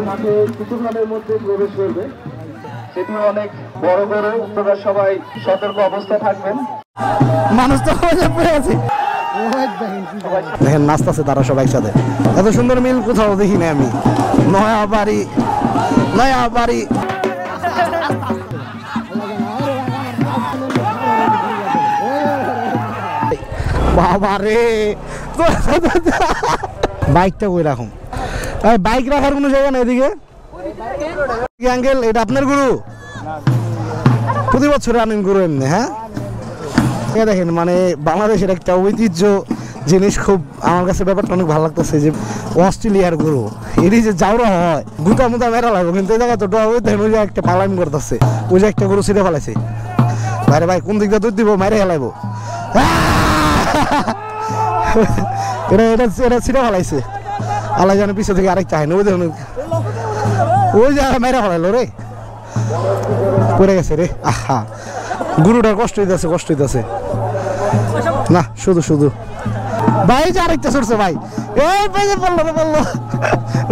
মাঠে কিছুক্ষণের মধ্যে প্রবেশ করবে, সেটি অনেক বড় বড়, আপনারা সবাই সতর্ক অবস্থায় থাকবেন। মানুষ তো পড়ে আছে, দেখেন নাচতেছে তারা সবাই একসাথে। এত সুন্দর মিল কোথাও দেখি না আমি। নয়া বাড়ি বাবা রে, বাইকটা কই রাখুন? বাইক রাখার কোনো জায়গা নেই এদিকে। আঙ্কেল এটা আপনার গুরু? প্রতি বছর আনেন গুরু এমনি? হ্যাঁ, দেখেন মানে বাংলাদেশের একটা ঐতিহ্য জিনিস, খুব আমার কাছে ব্যাপারটা অনেক ভালো লাগতেছে যে অস্ট্রেলিয়ার গুরু এটি যে যাওয়া হয় গুতা মুতা মেরা লাগবে, কিন্তু এই জায়গায় তো ওই যে একটা পালাইন করতেছে, ওই যে একটা গরু ছিঁড়ে ফেলাইছে। ভাই ভাই কোন দিকটা দুধ দিব, মাইরে হেলাইবো। এটা ছিঁড়ে ফেলাইছে, আল্লাহ জানে পিছনে থেকে আরেকটা হয় না। ওই যে মাইরা ফেলাইলো রে, পড়ে গেছে রে। আহা, গুরুটার কষ্ট হইতেছে না শুধু ভাই। যে আরেকটা ছুটছে ভাই, এই বললো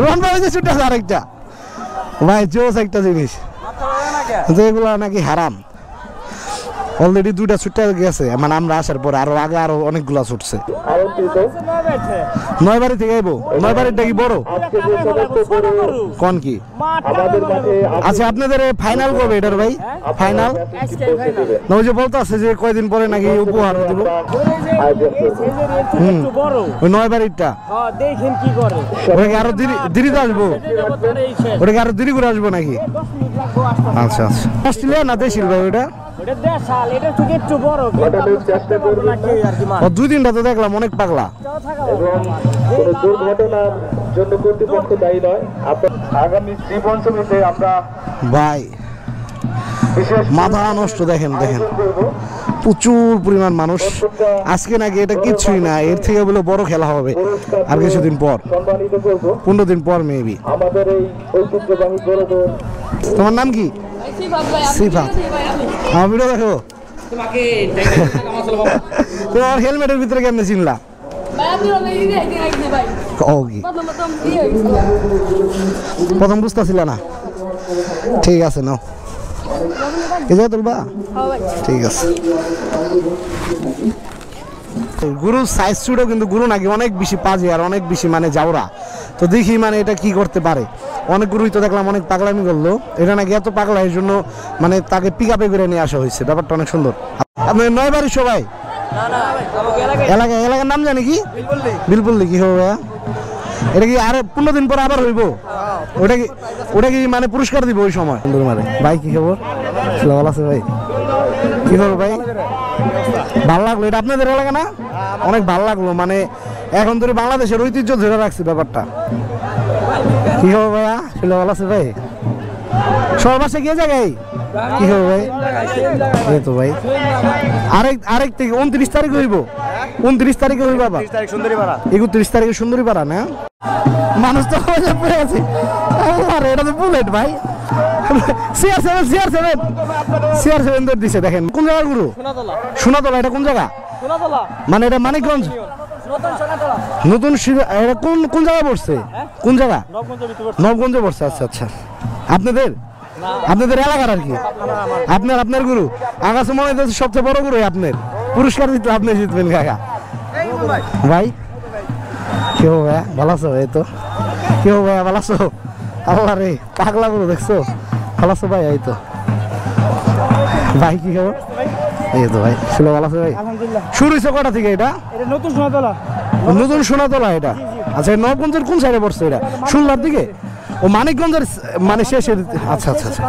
রন ভাই যে ছুটতেছে আরেকটা। ভাই জোস একটা জিনিস, যেগুলো নাকি হারাম। অলরেডি দুইটা ছুটতে গেছে, মানে আমরা আসার পরে আগে আরো অনেকগুলা ছুটছে। নয়বাড়ি থেকে আইবো? নয়বাড়িটা কি বড়? কোন কি? আচ্ছা, আপনাদের ফাইনাল কবে এটার ভাই? ফাইনাল না ওই যে বলতে আছে যে কয়দিন পরে নাকি উপহার দিব? ওই নয়বাড়িটা ওটা কি আরো দেরিতে আসবো? ওটা কি আরো দেরি করে আসবো নাকি? আচ্ছা আচ্ছা, অস্ট্রেলিয়া না দেশি ভাই ওটা? দুই দিনটা তো দেখলাম অনেক পাগলা। দুর্ঘটনার জন্য কর্তৃপক্ষ দায়ী নয়। আগামী শ্রী পঞ্চমীতে আমরা ভাই মাথা নষ্ট। দেখেন প্রচুর পরিমাণ মানুষ আজকে, নাকি এটা কিছুই না, এর থেকে বলে বড় খেলা হবে আর কিছুদিন পর, 15 দিন পর মেবি। আমাদের এই ঐতিহ্যবাহী গরুদৌড়। তোমার নাম কি? সিফাত। আমার ভিডিও দেখো। তোমার হেলমেটের ভিতরে কেমনে চিনলা? প্রথম বুঝতেছিল না? ঠিক আছে নাও, এই জায়গায় তুলবা? ঠিক আছে। গুরু সাইজ ছুটও, কিন্তু গুরু নাকি অনেক বেশি পাজি আর অনেক বেশি মানে যাওরা। তো দেখি মানে এটা কি করতে পারে। অনেক গুরুই তো দেখলাম অনেক পাগলামি করলো, এটা নাকি এত পাগলা এই জন্য মানে তাকে পিক আপে করে নিয়ে আসা হয়েছে। ব্যাপারটা অনেক সুন্দর। আপনার নয়বাড়ির সবাই এলাকার নাম জানি কি? বিলপল্লি। কি হবে এটা? কি আর 15 দিন পর আবার হইব? ওটা কি মানে পুরস্কার দিব ওই সময়? মানে ভাই কি খবর? ভালো আছে ভাই? কি খবর ভাই? ভালো লাগলো। এটা আপনাদের এলাকা না? অনেক ভালো লাগলো, মানে এখন ধরে বাংলাদেশের ঐতিহ্য ধরে রাখছি ব্যাপারটা। কি খবর ভাইয়া? ভালো আছে ভাই? সবার বাসা গিয়ে জায়গায় কি খবর ভাই? এই তো ভাই আরেক থেকে 29 তারিখে হইব। 29 তারিখে হইব বাবা। 31 তারিখে সুন্দরীপাড়া না? মানুষ তো পড়ে আছে। এটা তো বুলেট ভাই। CR7 দিছে। দেখেন কোন জায়গা গুরু? সোনাতলা। এটা কোন জায়গা? মানে এটা মানিকগঞ্জ নতুন। এটা কোন জায়গা পড়ছে? কোন জায়গা? নবগঞ্জে পড়ছে। আচ্ছা আচ্ছা, আপনাদের এলাকার আর কি? আপনার গুরু আমার কাছে মনে হচ্ছে সবচেয়ে বড় গুরু আপনার। পুরস্কার দিতে আপনি জিতবেন কাকা। ভাই কি হবো ভাইয়া? ভালো আছো? এই তো। কি হবো ভাইয়া? ভালো আছো? আল্লাহ রে, পাগলা গুরু দেখছো? ভালো আছো ভাই? এই তো ভাই। কি খবর? এই তো ভাই ভালো আছে ভাই? শুরু হয়েছে কটা থেকে এটা? নতুন সোনাতলা এটা? আচ্ছা, নবগঞ্জের কোন সাইডে পড়ছে এটা? শুনলার দিকে? ও মানিকগঞ্জের মানে শেষের। আচ্ছা আচ্ছা আচ্ছা,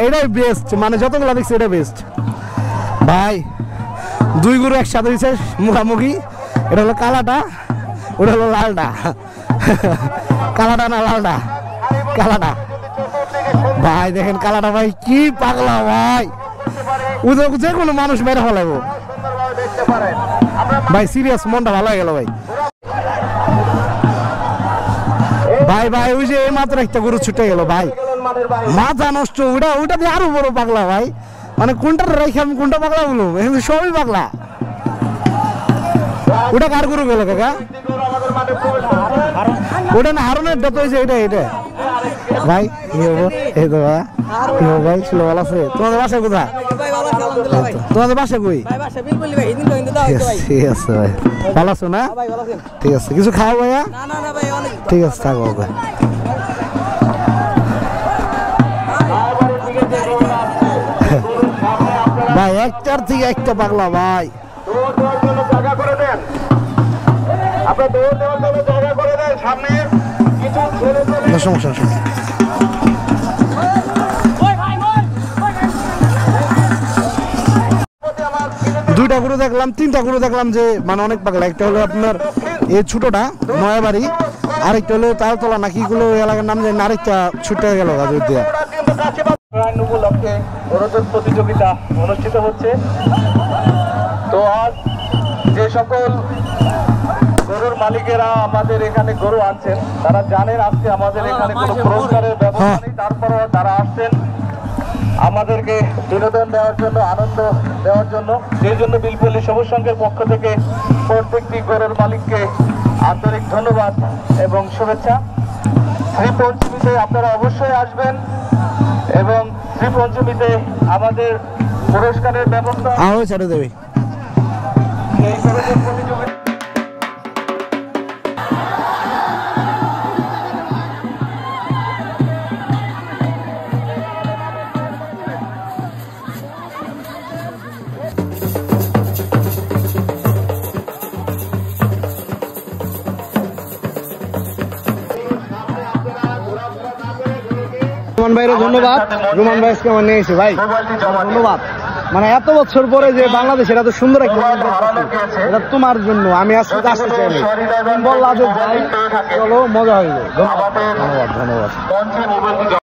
এটাই বেস্ট, মানে যতগুলো দেখছি এটা বেস্ট ভাই। দুই গুরু একসাথে হয়েছে মুখামুখি। এটা হলো কালাটা, ওটা হলো লালটা। কালাটা না লালটা? কালাটা ভাই। দেখেন কালাটা ভাই কি পাগলা ভাই, যে কোনো মানুষ মেরে ফেলাবো। ভাই সিরিয়াস মনটা ভালো হয়ে গেল ভাই। ভাই ভাই ওই যে এই মাত্র একটা গরু ছুটে গেল ভাই, মাথা নষ্ট। ওটা দিয়ে আরো বড় পাগলা ভাই, মানে কোনটা রেখে আমি কোনটা পাগলা বলবো, এখানে সবই পাগলা। ওটা কার গরু গেল কাকা? ওটা না হারনের তো হয়েছে, এটা ভাই কি হবো? এই তো ভাই কি হবো ভাই, ছিল ভালো আছে? তোমাদের বাসা কোথায়? তোমাদের বাসা কই? ঠিক আছে ভাই, ভালো আছো না? ঠিক আছে, কিছু খাও ভাইয়া? ঠিক আছে থাকো ভাই। ভাই একটার থেকে একটা পাগলা ভাই। সমস্যা দুইটা গরু দেখলাম, তিনটা গরু দেখলাম যে মানে অনেক পাগলা। একটা হলো আপনার এই ছোটটা নয়াবাড়ি, আরেকটা হলো তালতলা নাকি গুলো এলাকার নাম জানি, আরেকটা ছুটে গেল গাজর দিয়া। উপলক্ষে গরুদৌড় প্রতিযোগিতা অনুষ্ঠিত হচ্ছে। তো আজ যে সকল গরুর মালিকেরা আমাদের এখানে গরু আনছেন তারা জানেন আজকে আমাদের এখানে কোনো পুরস্কারের ব্যবস্থা নেই, তারপরেও তারা আসছেন আমাদেরকে বিনোদন দেওয়ার জন্য, আনন্দ দেওয়ার জন্য। সেই জন্য বিলপল্লী সবুজ সংঘের পক্ষ থেকে প্রত্যেকটি গরুর মালিককে আন্তরিক ধন্যবাদ এবং শুভেচ্ছা। শ্রীপঞ্চমীতে আপনারা অবশ্যই আসবেন এবং শ্রীপঞ্চমীতে আমাদের পুরস্কারের ব্যবস্থা ছেড়ে দেবে। এই গরুদৌড় প্রতিযোগিতা রুমান ভাইয়ের ধন্যবাদ। রুমান ভাই আজকে আমার নিয়ে এসে ভাই ধন্যবাদ। মানে এত বছর পরে যে বাংলাদেশের এত সুন্দর একটা এটা তোমার জন্য আমি আজকে আসতে চাইনি, বললা যে যাই চলো মজা হইলো। ধন্যবাদ ধন্যবাদ ধন্যবাদ।